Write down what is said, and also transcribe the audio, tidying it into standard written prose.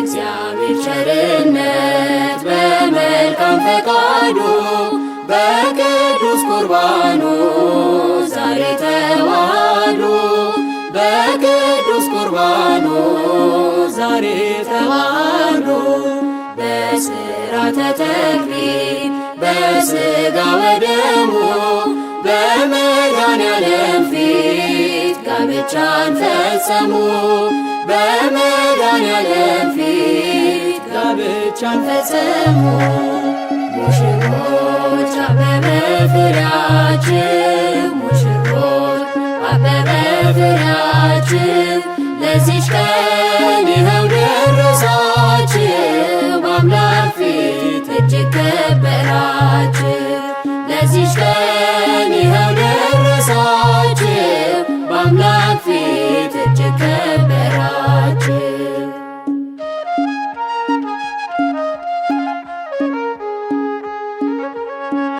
በእግዚአብሔር ቸርነት በመልካም ፈቃዱ በቅዱስ ቁርባኑ ዛሬ ተዋህዱ በቅዱስ ቁርባኑ ዛሬ ተዋህዱ በሥርዓተ ተክሊል በሥጋ ወደሙ በመድኃኔዓለም ፊት ጋብቻን ፈጸሙ በመድኃኔዓለም ፊት ጋብቻን ፈጸሙ። ሙሽሮች አበበ ፍሬያችሁ ሙሽሮች አበበ ፍሬያችሁ ለዚች ቀን ይኸው ደረሳችሁ በአምላክ ፊት እጅግ ከበራችሁ ለዚች ቀን